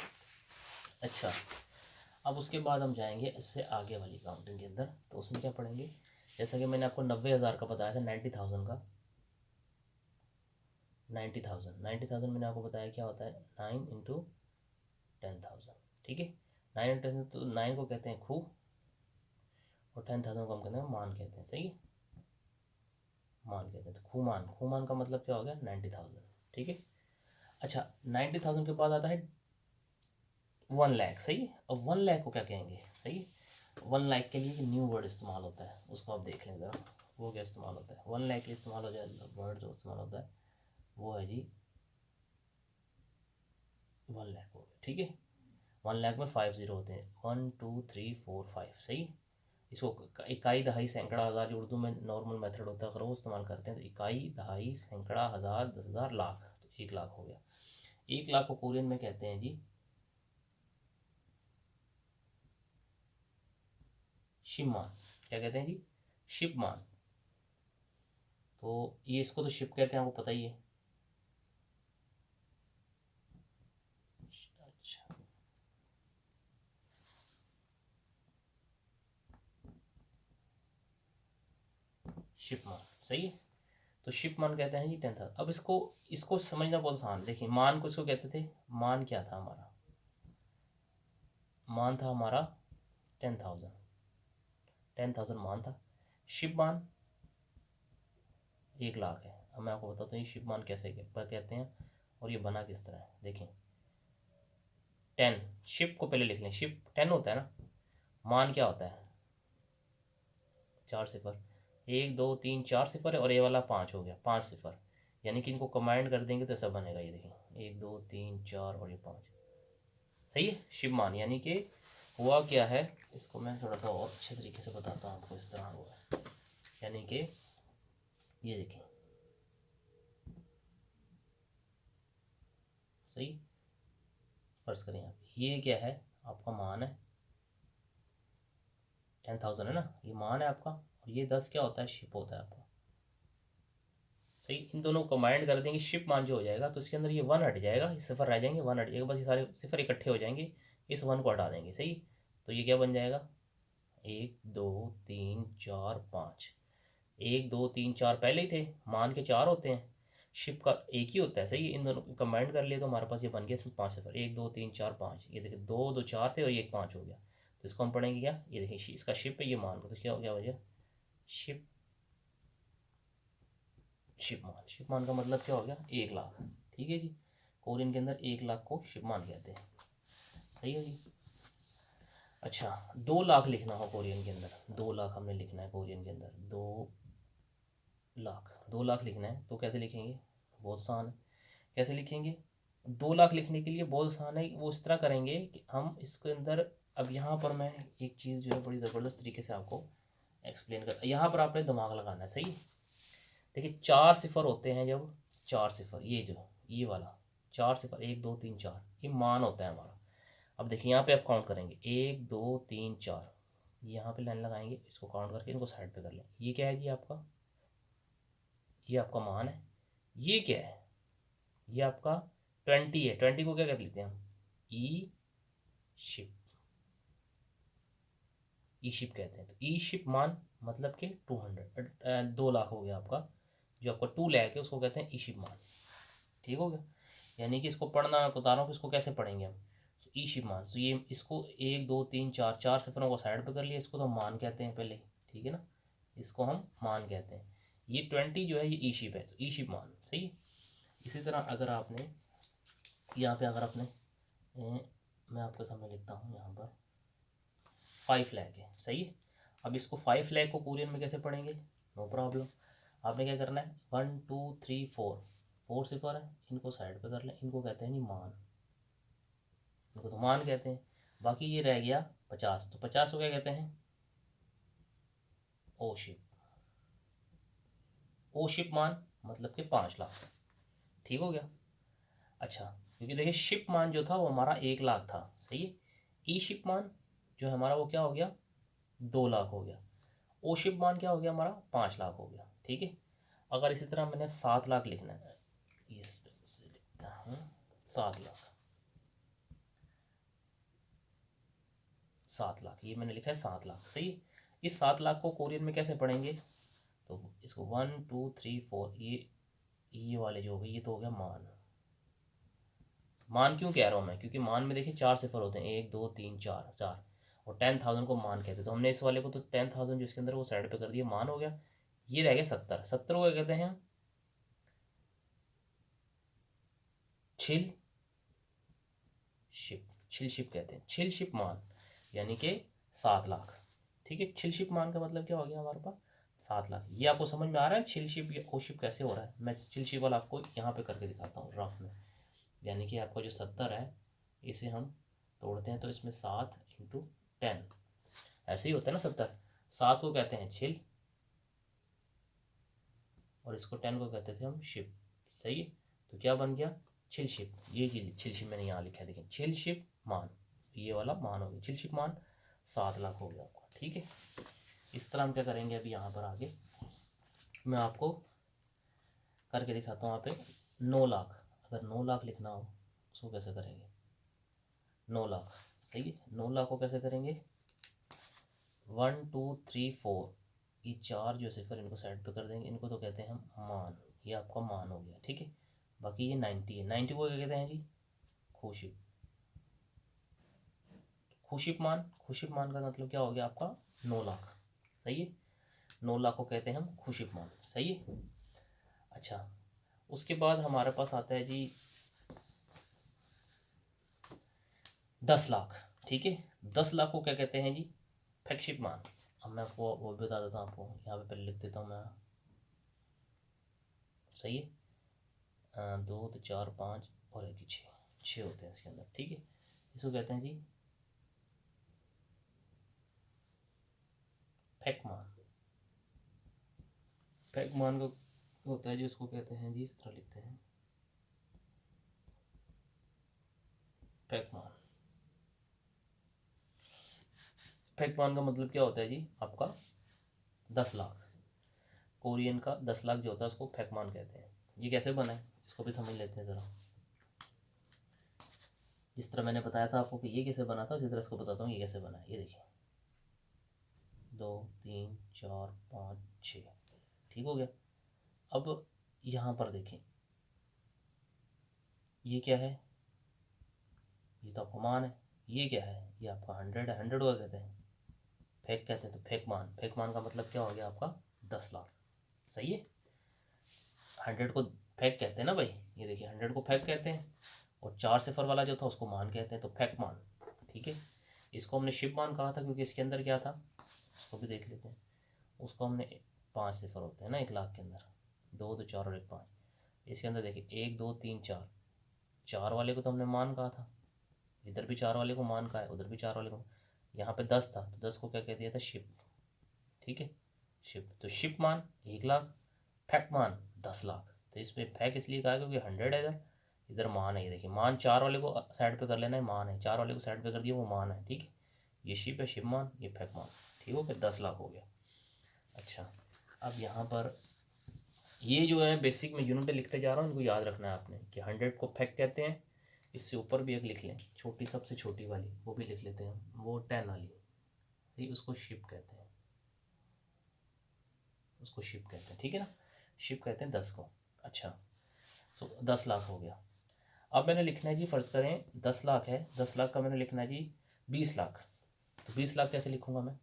अच्छा, अब उसके बाद हम जाएंगे इससे आगे वाली काउंटिंग के अंदर। तो उसमें क्या पढ़ेंगे? जैसा कि मैंने आपको 90,000 का बताया था, 90,000 का, 90,000 मैंने आपको बताया क्या होता है, 9 इंटू 10,000, ठीक है। 9 इंटू 10, तो 9 को कहते हैं खूह, और 10,000 को हम कहते हैं मान कहते हैं, सही है। मान कहते हैं, तो खूमान, खूमान का मतलब क्या हो गया? 90,000, ठीक है। अच्छा, 90,000 के बाद आता है 1 लाख, सही है। अब 1 लाख को क्या कहेंगे? सही है, 1 लाख के लिए न्यू वर्ड इस्तेमाल होता है, उसको आप देख लें ज़रा, वो क्या इस्तेमाल होता है? 1 लाख के इस्तेमाल हो जाए वर्ड जो इस्तेमाल होता है वो है जी 1 लाख हो गया, ठीक है। 1 लाख में 5 जीरो होते हैं, 1 2 3 4 5, सही। इसको इकाई, दहाई, सैकड़ा, हज़ार, जो उर्दू में नॉर्मल मेथड होता है अगर वो इस्तेमाल करते हैं, तो इकाई, दहाई, सैकड़ा, हज़ार, 10,000, लाख, तो 1 लाख हो गया। 1 लाख को कोरियन में कहते हैं जी शिपमान। क्या कहते हैं जी? शिपमान। तो ये इसको तो शिप कहते हैं, आपको पता ही है। अच्छा, शिपमान, सही है। तो शिपमान कहते हैं जी 10,000। अब इसको इसको समझना बहुत आसान। देखिए, मान को इसको कहते थे, मान क्या था हमारा? मान था हमारा 10,000, 10,000 मान था। शिपमान 1 लाख है। अब मैं आपको बताता हूँ ये शिपमान कैसे कहते हैं और ये बना किस तरह है। देखें, 10, शिप को पहले लिख लें, शिप 10 होता है ना, मान क्या होता है? 4 सिफर, 1 2 3 4 सिफर है, और ये वाला 5 हो गया, 5 सिफर। यानी कि इनको कमांड कर देंगे तो ऐसा बनेगा, ये देखिए 1 2 3 4 और ये 5, सही है। शिव मान यानी कि हुआ क्या है, इसको मैं थोड़ा सा और अच्छे तरीके से बताता हूँ आपको। इस तरह हुआ है, यानी कि ये देखिए, सही, फर्ज करें आप, ये क्या है? आपका मान है, 10,000 है ना, ये मान है आपका, और ये 10 क्या होता है? शिप होता है आपका, सही। इन दोनों को कमांड कर देंगे, शिप मान जो हो जाएगा, तो इसके अंदर ये 1 हट जाएगा, ये सिफर रह जाएंगे, 1 हट जाएगा, बस ये सारे सिफर इकट्ठे हो जाएंगे, इस 1 को हटा देंगे, सही। तो ये क्या बन जाएगा? 1 2 3 4 5, 1 2 3 4 पहले ही थे, मान के 4 होते हैं, शिप का एक ही होता है, सही। इन दोनों को कमांड कर लिए तो हमारे पास ये बन गया, इसमें 5 सिफर, 1 2 3 4 5, ये देखिए 2 2 4 थे और ये 5 हो गया। तो इसको हम पढ़ेंगे क्या? ये देखिए, इसका शिप है, ये मान, तो क्या हो गया वजह? शिप, शिपमान। शिपमान का मतलब क्या हो गया? 1 लाख, ठीक है जी। कोरियन के अंदर 1 लाख को शिपमान कहते हैं, सही है जी। अच्छा, 2 लाख लिखना हो कोरियन के अंदर, 2 लाख हमने लिखना है कोरियन के अंदर, 2 लाख, 2 लाख लिखना है, तो कैसे लिखेंगे? बहुत आसान है। कैसे लिखेंगे? 2 लाख लिखने के लिए बहुत आसान है, वो इस तरह करेंगे कि हम इसके अंदर, अब यहाँ पर मैं एक चीज़ जो है बड़ी ज़बरदस्त तरीके से आपको एक्सप्लेन कर, यहाँ पर आपने दिमाग लगाना है, सही है। देखिए, 4 सिफर होते हैं, जब 4 सिफर, ये जो ये वाला 4 सिफर, 1 2 3 4, ये मान होता है हमारा। अब देखिए, यहाँ पे आप काउंट करेंगे 1 2 3 4, यहाँ पे लाइन लगाएंगे, इसको काउंट करके इनको साइड पे कर लें। ये क्या है जी आपका? ये आपका मान है। ये क्या है? ये आपका 20 है। 20 को क्या कर लेते हैं हम? ई शिप, ई शिप कहते हैं। तो ई शिप मान मतलब कि 200, 2 लाख हो गया आपका। जो आपका 2 लाख है उसको कहते हैं ई शिप मान, ठीक हो गया। यानी कि इसको पढ़ना मैं बता रहा हूँ कि इसको कैसे पढ़ेंगे हम। ई शिप मान, तो ये इसको 1 2 3 4, 4 सिफरों को साइड पे कर लिया, इसको तो हम मान कहते हैं पहले, ठीक है ना, इसको हम मान कहते हैं। ये 20 जो है ये ई शिप है, तो ई शिप मान, सही है। इसी तरह अगर आपने यहाँ पे, अगर आपने मैं आपके सामने लिखता हूँ यहाँ पर 5 लाख है, सही है। अब इसको 5 लाख को कोरियन में कैसे पढ़ेंगे, नो प्रॉब्लम। आपने क्या करना है, 1 2 3 4 सिफर है, इनको साइड पे कर लें, इनको कहते हैं नहीं मान, इनको तो मान कहते हैं। बाकी ये रह गया 50, तो 50 को क्या कहते हैं, ओशिप। ओशिप मान मतलब कि 5 लाख, ठीक हो गया। अच्छा, क्योंकि देखिए शिप मान जो था वो हमारा 1 लाख था, सही है। ई शिप मान जो है हमारा वो क्या हो गया, 2 लाख हो गया। ओ शिप मान क्या हो गया हमारा, 5 लाख हो गया, ठीक है। अगर इसी तरह मैंने 7 लाख लिखना है, इस से लिखता हूँ 7 लाख, 7 लाख, ये मैंने लिखा है 7 लाख, सही है। इस 7 लाख को कोरियन में कैसे पढ़ेंगे, तो इसको 1 2 3 4, ये वाले जो हो गए ये तो हो गया मान। मान क्यों कह रहा हूँ मैं, क्योंकि मान में देखिए 4 सिफर होते हैं, 1 2 3 4 4, और 10,000 को मान कहते हैं। तो हमने इस वाले को तो 10,000 जो इसके अंदर वो साइड पे कर दिया, मान हो गया। ये रह गया 70, 70 को क्या कहते हैं, छिल शिप, छिल शिप कहते हैं, छिल शिप मान, यानी कि 7 लाख, ठीक है। छिल शिप मान का मतलब क्या हो गया हमारे पास, 7 लाख। ये आपको समझ में आ रहा है छिल शिप या ओ शिप कैसे हो रहा है, मैं छिल शिप वाला आपको यहाँ पे करके दिखाता हूँ रफ में। यानी कि आपका जो 70 है, इसे हम तोड़ते हैं तो इसमें 7 इंटू 10, ऐसे ही होता है ना 70। 7 को कहते हैं छिल, और इसको 10 को कहते थे हम शिप, सही है। तो क्या बन गया, छिल शिप। ये छिल शिप मैंने यहाँ लिखा है, देखें छिल शिप मान, ये वाला मान हो गया, छिल शिप मान 7 लाख हो गया आपका, ठीक है। इस तरह हम क्या करेंगे अभी यहाँ पर आगे मैं आपको करके दिखाता हूँ। यहाँ पे 9 लाख, अगर 9 लाख लिखना हो उसको कैसे करेंगे, 9 लाख, सही है। 9 लाख को कैसे करेंगे, 1 2 3 4, ये 4 जो सिफर इनको साइड पे कर देंगे, इनको तो कहते हैं हम मान, ये आपका मान हो गया, ठीक है। बाकी ये 90 है, 90 को क्या कहते हैं जी, खुशिप। खुशिप मान का मतलब क्या हो गया आपका, 9 लाख, सही है। 9 लाख को कहते हैं हम खुशिप मान, सही है। अच्छा, उसके बाद हमारे पास आता है जी 10 लाख, ठीक है। 10 लाख को क्या कहते हैं जी, फैक्शिप मान। अब मैं आपको वो भी बता देता हूँ, आपको यहाँ पे पहले लिख देता हूँ मैं, सही है। 2 तो 4 5 और एक 6 होते हैं इसके अंदर, ठीक है। इसको कहते हैं जी फैक मान। फैक मान का होता है जी, उसको कहते हैं जी, इस तरह लिखते हैं फैक मान। फैक मान का मतलब क्या होता है जी आपका, 10 लाख, कोरियन का 10 लाख जो होता है उसको फैक मान कहते हैं। ये कैसे बना है इसको भी समझ लेते हैं ज़रा। जिस तरह मैंने बताया था आपको कि ये कैसे बना था, उसी तरह इसको बताता हूँ ये कैसे बना है। ये देखिए 2 3 4 5 6, ठीक हो गया। अब यहाँ पर देखें ये क्या है, ये तो आपका मान है। ये क्या है, ये आपका 100 है, 100 को कहते हैं फेक कहते हैं। तो फेक मान का मतलब क्या हो गया आपका, 10 लाख, सही है। 100 को फेक कहते हैं ना भाई, ये देखिए 100 को फेक कहते हैं, और 4 सिफर वाला जो था उसको मान कहते हैं, तो फेक मान, ठीक है। इसको हमने शिप मान कहा था क्योंकि इसके अंदर क्या था, उसको भी देख लेते हैं। उसको हमने 5 सिफर होते हैं ना 1 लाख के अंदर, 2 2 4 और 1 5। इसके अंदर देखिए 1 2 3 4, 4 वाले को तो हमने मान कहा था, इधर भी 4 वाले को मान कहा है, उधर भी 4 वाले को। यहाँ पे 10 था तो 10 को क्या कह दिया था, शिप, ठीक है। शिप, तो शिप मान 1 लाख, फैक मान 10 लाख। तो इस पर फैक इसलिए कहा क्योंकि 100 है इधर, इधर मान है। ये देखिए मान 4 वाले को साइड पे कर लेना है, मान है, 4 वाले को साइड पे कर दिया वो मान है, ठीक है। ये शिप है, शिप मान, ये फैक मान, ठीक हो गया, 10 लाख हो गया। अच्छा, अब यहाँ पर ये जो है बेसिक में यूनिट लिखते जा रहा हूँ, इनको याद रखना है आपने कि 100 को फैक कहते हैं। इससे ऊपर भी एक लिख लें, छोटी सबसे छोटी वाली वो भी लिख लेते हैं, वो 10 वाली, ठीक, उसको शिप कहते हैं, उसको शिप कहते हैं, ठीक है ना। शिप कहते हैं 10 को। अच्छा, सो 10 लाख हो गया। अब मैंने लिखना है जी, फ़र्ज़ करें 10 लाख है, 10 लाख का मैंने लिखना है जी 20 लाख। तो 20 लाख कैसे लिखूँगा मैं,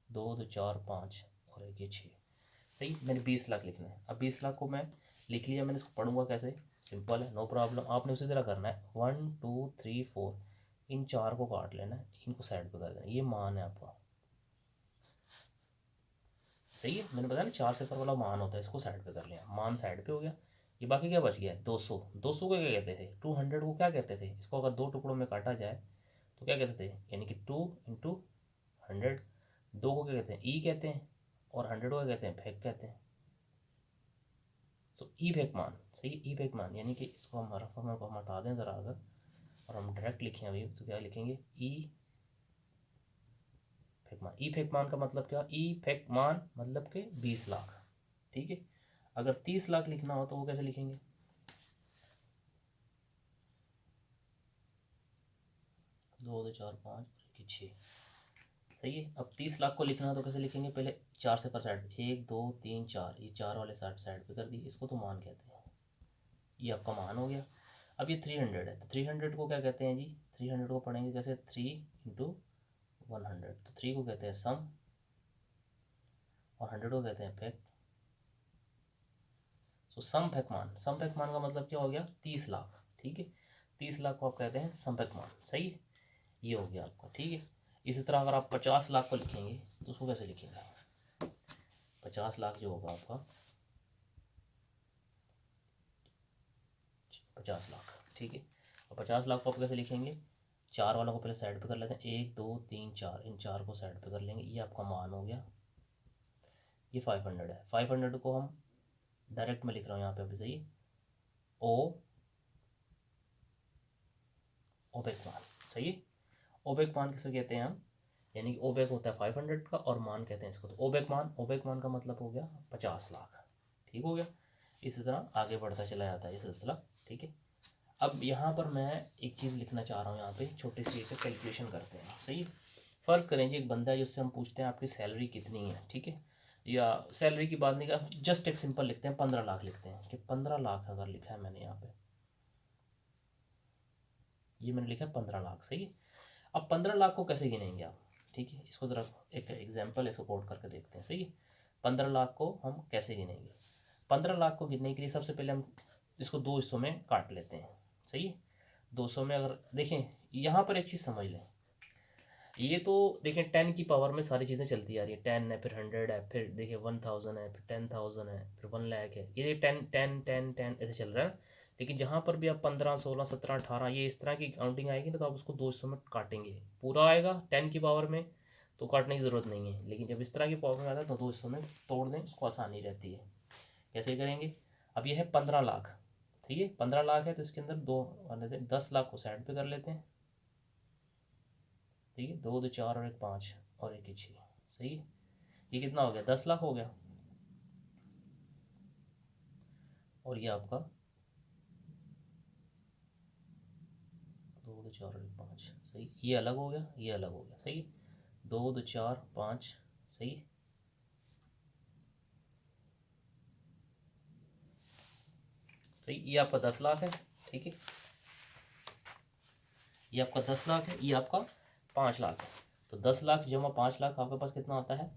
2 2 4 5 और एक ये 6, सही। मैंने 20 लाख लिखना है। अब 20 लाख को मैं लिख लिया मैंने, इसको पढ़ूंगा कैसे, सिंपल है, नो प्रॉब्लम। आपने उसी तरह करना है, 1 2 3 4, इन चार को काट लेना है, इनको साइड पे कर देना, ये मान है आपका, सही है। मैंने बताया ना 4 सिफर वाला मान होता है, इसको साइड पे कर लिया, मान साइड पे हो गया। ये बाकी क्या बच गया, 200। 200 को क्या कहते थे, 200 को क्या कहते थे, इसको अगर दो टुकड़ों में काटा जाए तो क्या कहते थे, यानी कि 2 × 100। 2 को क्या कहते हैं, ई कहते हैं, और 100 को क्या कहते हैं, फेक कहते हैं। सो ई फेक मान, सही है, ई फेक मान, यानी कि इसको हम रफ फॉर्म को हम हटा दें ज़रा अगर, और हम डायरेक्ट लिखें अभी, तो क्या लिखेंगे, ई फेक मान। ई फेक मान का मतलब क्या, ई फेक मान मतलब के 20 लाख, ठीक है। अगर 30 लाख लिखना हो तो वो कैसे लिखेंगे, 2 2 4 5 6, सही है। अब 30 लाख को लिखना है तो कैसे लिखेंगे, पहले 4 से पर साइड, 1 2 3 4, ये 4 वाले साइड साइड पे कर दी, इसको तो मान कहते हैं, ये आपका मान हो गया। अब ये 300 है, तो 300 को क्या कहते हैं जी, 300 को पढ़ेंगे कैसे, 3 × 100, तो 3 को कहते हैं सम, और 100 को कहते हैं फैक्ट। सो सम फैक्ट मान, सम फैक्ट मान का मतलब क्या हो गया, 30 लाख, ठीक है। 30 लाख को आप कहते हैं सम फैक्ट मान, सही है, ये हो गया आपका, ठीक है। इसी तरह अगर आप 50 लाख को लिखेंगे तो उसको कैसे लिखेंगे, 50 लाख जो होगा आपका, 50 लाख, ठीक है। और 50 लाख को आप कैसे लिखेंगे, चार वालों को पहले साइड पे कर लेते हैं, 1 2 3 4, इन चार को साइड पे कर लेंगे, ये आपका मान हो गया। ये 500 है, 500 को हम डायरेक्ट में लिख रहा हूँ यहाँ पे अभी, सही है, ओ ओबेक मान, सही है। ओबेक मान किसे कहते हैं हम, यानी कि ओबेक होता है 500 का, और मान कहते हैं इसको, तो ओबेक मान, ओबेक मान का मतलब हो गया 50 लाख, ठीक हो गया। इसी तरह आगे बढ़ता चला जाता है ये सिलसिला, ठीक है। अब यहाँ पर मैं एक चीज़ लिखना चाह रहा हूँ, यहाँ पे छोटी सी एक कैलकुलेशन करते हैं, सही है। फ़र्ज़ करें जी एक बंदा है जिससे हम पूछते हैं आपकी सैलरी कितनी है, ठीक है, या सैलरी की बात नहीं कर, जस्ट एक सिंपल लिखते हैं, 15 लाख लिखते हैं, कि 15 लाख अगर लिखा है मैंने यहाँ पे, ये मैंने लिखा है 15 लाख, सही है। अब 15 लाख को कैसे गिनेंगे आप, ठीक है, इसको ज़रा एक एग्जाम्पल इसको कोट करके देखते हैं, सही है। 15 लाख को हम कैसे गिनेंगे, 15 लाख को गिनने के लिए सबसे पहले हम इसको दो हिस्सों में काट लेते हैं, सही है। 200 में अगर देखें, यहाँ पर एक चीज़ समझ लें, ये तो देखें 10 की पावर में सारी चीज़ें चलती आ रही है, 10 है, फिर 100 है, फिर देखिए 1000 है, फिर 10,000 है, फिर 1 लाख है, ये 10 10 10 10 ऐसे चल रहा है। लेकिन जहाँ पर भी आप 15 16 17 18 ये इस तरह की काउंटिंग आएगी ना, तो आप उसको 200 में काटेंगे, पूरा आएगा 10 की पावर में तो काटने की ज़रूरत नहीं है, लेकिन जब इस तरह की पावर में आता है तो 200 में तोड़ दें, उसको आसानी रहती है। कैसे करेंगे, अब ये है 15 लाख, ठीक है, 15 लाख है तो इसके अंदर दो 10 लाख को साइड पे कर लेते हैं, ठीक है, 2 2 4 और एक 5 और एक 6, सही है। ये कितना हो गया, 10 लाख हो गया, और ये आपका 2 2 4 और एक 5, सही, ये अलग हो गया, ये अलग हो गया, सही है, 2 2 4 5, सही है। सही, ये आपका 10 लाख है, ठीक है, ये आपका 10 लाख है, ये आपका 5 लाख है, तो 10 लाख जमा 5 लाख आपके पास कितना आता है,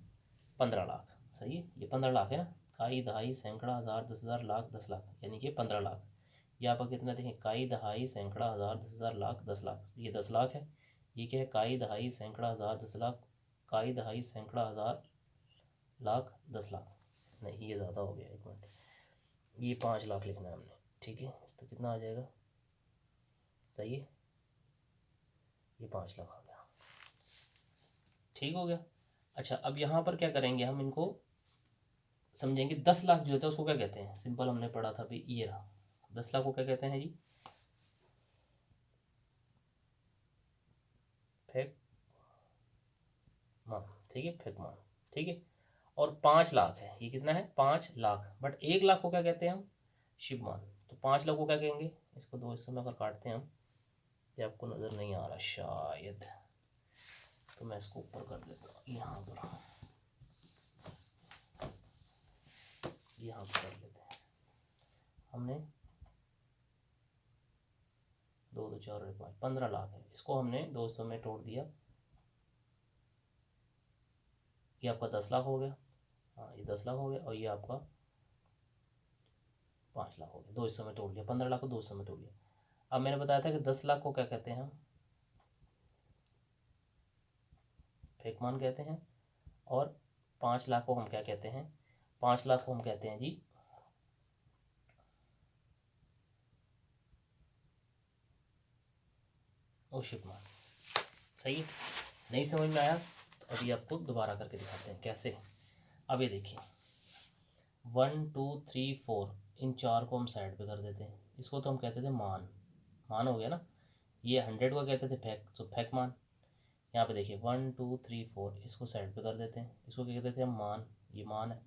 15 लाख, सही है। ये 15 लाख है ना, इकाई दहाई सैकड़ा हज़ार 10,000 लाख 10 लाख, यानी कि 15 लाख। ये आपका कितना देखें, इकाई दहाई सैकड़ा हज़ार 10,000 लाख 10 लाख, ये 10 लाख है। ये क्या है, इकाई दहाई सैकड़ा हज़ार 10 लाख, इकाई दहाई सैकड़ा हज़ार लाख 10 लाख, नहीं ये ज़्यादा हो गया, एक मिनट, ये 5 लाख लिखना है हमने, ठीक है, तो कितना आ जाएगा, सही है, ये 5 लाख आ गया, ठीक हो गया। अच्छा अब यहाँ पर क्या करेंगे, हम इनको समझेंगे। 10 लाख जो होता है उसको क्या कहते हैं, सिंपल हमने पढ़ा था अभी, ये रहा, 10 लाख को क्या कहते हैं जी, फेक मान, ठीक है, फेक मान, ठीक है। और 5 लाख है, ये कितना है, 5 लाख, बट 1 लाख को क्या कहते हैं हम, शुभ मान। तो 5 लाख को क्या कहेंगे, इसको दो हिस्सों में अगर काटते हैं हम, ये आपको नज़र नहीं आ रहा शायद, तो मैं इसको ऊपर कर देता हूँ, यहाँ पर, यहाँ पर कर लेते हैं हमने, 2 2 4 और 5, 15 लाख है, इसको हमने 200 में तोड़ दिया, ये आपका 10 लाख हो गया, हाँ ये 10 लाख हो गया, और ये आपका 5 लाख हो गया, 2 हिस्सों में तोड़ लिया, 15 लाख को 2 हिस्सों में तोड़ लिया। अब मैंने बताया था कि 10 लाख को क्या कहते हैं हम, फेकमान कहते हैं, और 5 लाख को हम क्या कहते हैं, 5 लाख को हम कहते हैं जी ओशिपमान। सही है, नहीं समझ में आया तो अभी आपको दोबारा करके दिखाते हैं कैसे। अब ये देखिए 1 2 3 4 इन 4 को हम साइड पे कर देते हैं। इसको तो हम कहते थे मान, मान हो गया ना। ये 100 को कहते थे फैक, तो फैक मान। यहाँ पे देखिए 1 2 3 4 इसको साइड पे कर देते हैं, इसको क्या कहते थे हम, मान, ये मान है,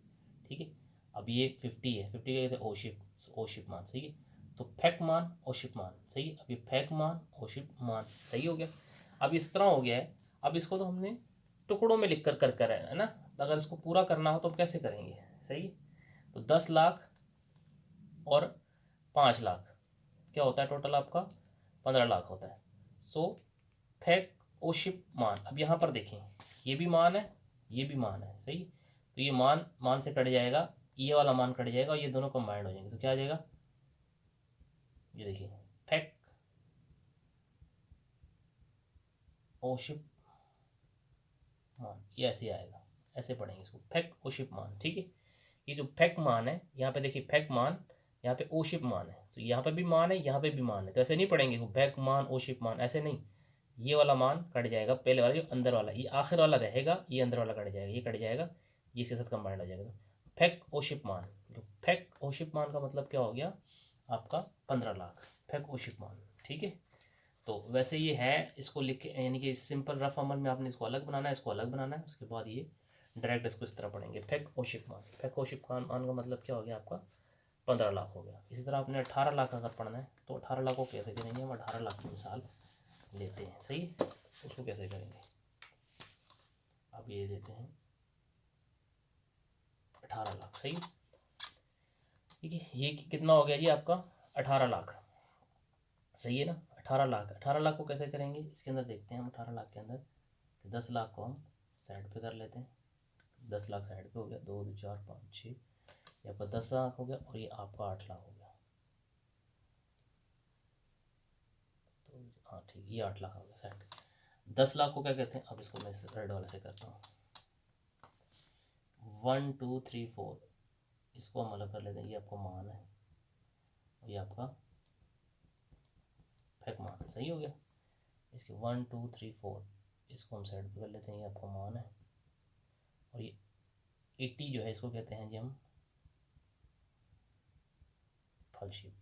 ठीक है। अब ये 50 है, 50 का कहते हैं ओशिप, ओशिप मान, सही है। तो फैक मान ओशिप मान, सही है। अब ये फैक मान ओशिप मान, सही हो गया। अब इस तरह हो गया है। अब इसको तो हमने टुकड़ों में लिख कर कर है ना, अगर इसको पूरा करना हो तो कैसे करेंगे, सही है। तो 10 लाख और 5 लाख क्या होता है टोटल आपका, 15 लाख होता है। सो फैक ओशिप मान। अब यहाँ पर देखें ये भी मान है, ये भी मान है, सही। तो ये मान मान से कट जाएगा, ये वाला मान कट जाएगा और ये दोनों कंबाइंड हो जाएंगे, तो क्या आ जाएगा, ये देखिए फैक ओशिप मान, ये ऐसे आएगा, ऐसे पढ़ेंगे इसको, फैक ओशिप मान, ठीक है। ये जो फैक मान है यहाँ पे देखिए, फैक मान, यहाँ पे ओशिप मान है, तो यहाँ पे भी मान है, यहाँ पे भी मान है, तो ऐसे नहीं पढ़ेंगे फैक मान ओशिप मान, ऐसे नहीं। ये वाला मान कट जाएगा, पहले वाला जो अंदर वाला, ये आखिर वाला रहेगा, ये अंदर वाला कट जाएगा, ये कट जाएगा, ये इसके साथ कंबाइंड हो जाएगा। तो फैक ओशिप मान, जो फैक ओशिप मान का मतलब क्या हो गया आपका 15 लाख, फैक ओशिप मान, ठीक है। तो वैसे ये है, इसको लिख के यानी कि सिंपल रफ अमल में आपने इसको अलग बनाना है, इसको अलग बनाना है, उसके बाद ये डायरेक्ट इसको इस तरह पढ़ेंगे, फैक ओशिप मान। फैक ओशिप मान का मतलब क्या हो गया आपका 15 लाख हो गया। इसी तरह आपने 18 लाख अगर पढ़ना है तो 18 लाख को कैसे करेंगे, हम 18 लाख की मिसाल लेते हैं, सही है। उसको कैसे करेंगे, अब ये देते हैं 18 लाख, सही, ठीक है। ये कितना हो गया जी आपका 18 लाख, सही है ना। 18 लाख, 18 लाख को कैसे करेंगे, इसके अंदर देखते हैं हम 18 लाख के अंदर 10 लाख को हम साइड पे कर लेते हैं। 10 लाख साइड पे हो गया, 2 2 4 5 6, ये आपका 10 लाख हो गया और ये आपका 8 लाख हो गया, तो हाँ ठीक, ये 8 लाख हो गया साइड। 10 लाख को क्या कहते हैं, अब इसको मैं रेड वाले से करता हूँ, 1 2 3 4 इसको हम अलग कर लेते हैं, ये आपका मान है, ये आपका फैक मान, सही हो गया। इसके 1 2 3 4 इसको हम साइड पे कर लेते हैं, ये आपका मान है, और ये 80 जो है इसको कहते हैं जी हम फलशिप,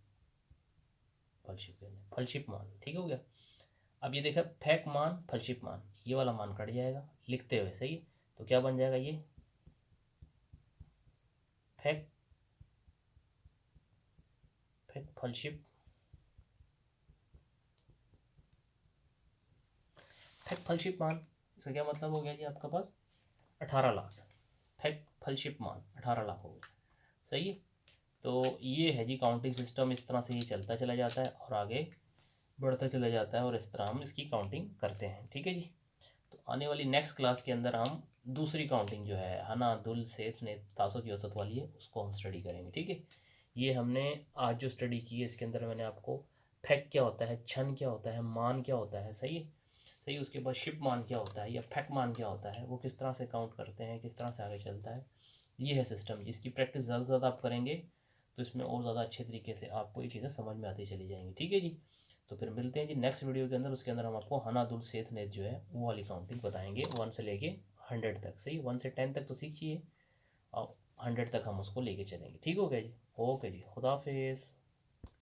फलशिप कहते हैं, फलशिप मान, ठीक हो गया। अब ये देखा फैक मान फलशिप मान, ये वाला मान कट जाएगा लिखते हुए, सही। तो क्या बन जाएगा ये फैक, फैक फलशिप, फैक फलशिप मान। इसका क्या मतलब हो गया जी आपका पास 18 लाख, फैक फलशिप मान 18 लाख हो गया, सही है। तो ये है जी काउंटिंग सिस्टम, इस तरह से ये चलता चला जाता है और आगे बढ़ता चला जाता है, और इस तरह हम इसकी काउंटिंग करते हैं, ठीक है जी। तो आने वाली नेक्स्ट क्लास के अंदर हम दूसरी काउंटिंग जो है हना दुल सेठ ने तासो की औसत वाली है, उसको हम स्टडी करेंगे, ठीक है। ये हमने आज जो स्टडी की है इसके अंदर मैंने आपको फैक क्या होता है, छन क्या होता है, मान क्या होता है, सही है, सही। उसके बाद शिप मान क्या होता है या फैक मान क्या होता है, वो किस तरह से काउंट करते हैं, किस तरह से आगे चलता है, ये है सिस्टम। इसकी प्रैक्टिस ज़्यादा से ज़्यादा आप करेंगे तो इसमें और ज़्यादा अच्छे तरीके से आपको ये चीज़ें समझ में आती चली जाएंगी, ठीक है जी। तो फिर मिलते हैं जी नेक्स्ट वीडियो के अंदर, उसके अंदर हम आपको हना दुल सेठ नेत जो है वो वाली काउंटिंग बताएंगे 1 से लेके 100 तक, सही। 1 से 10 तक तो सीखिए और 100 तक हम उसको लेके चलेंगे, ठीक हो गया जी। ओके जी, खुदा हाफिज़।